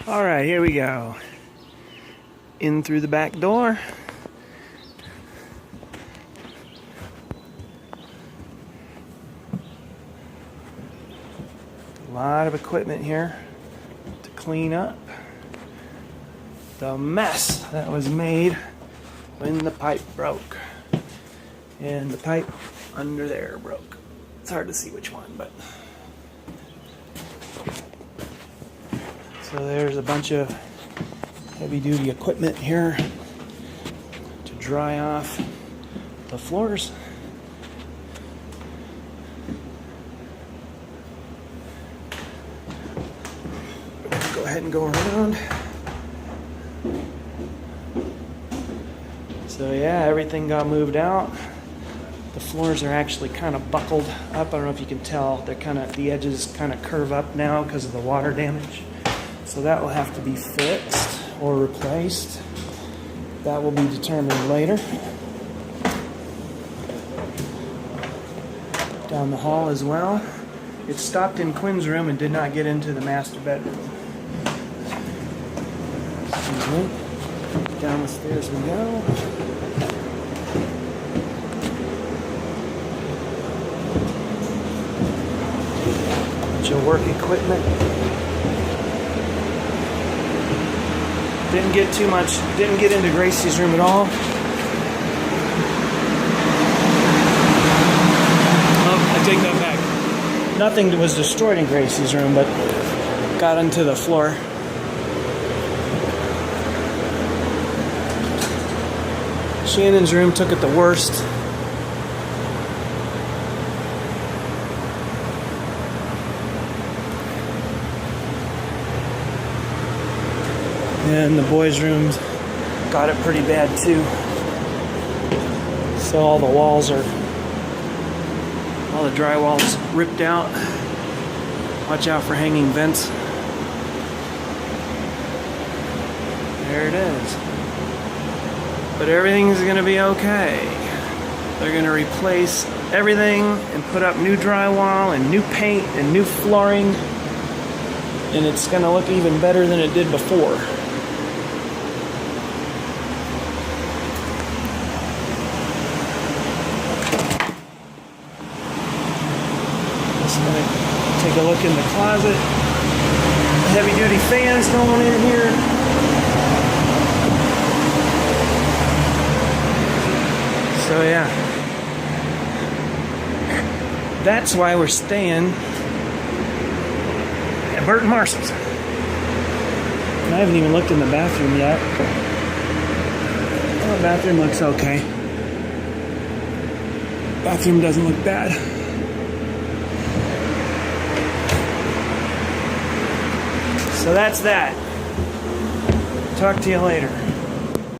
All right, here we go. In through the back door. A lot of equipment here to clean up the mess that was made when the pipe broke. And the pipe under there broke. It's hard to see which one, but... So there's a bunch of heavy-duty equipment here to dry off the floors. Go ahead and go around. So yeah, everything got moved out. The floors are actually kind of buckled up. I don't know if you can tell. They're the edges kind of curve up now because of the water damage. So that will have to be fixed or replaced. That will be determined later. Down the hall as well. It stopped in Quinn's room and did not get into the master bedroom. Excuse me. Down the stairs we go. Bunch of work equipment. Didn't get into Gracie's room at all. Oh, I take that back. Nothing was destroyed in Gracie's room, but got into the floor. Shannon's room took it the worst. And the boys' rooms got it pretty bad too. So all the drywall's ripped out. Watch out for hanging vents. There it is. But everything's gonna be okay. They're gonna replace everything and put up new drywall and new paint and new flooring. And it's gonna look even better than it did before. Take a look in the closet. Heavy-duty fans going in here. So yeah, that's why we're staying at Bert and Marshall's. And I haven't even looked in the bathroom yet. Well, the bathroom looks okay. Bathroom doesn't look bad. So that's that. Talk to you later.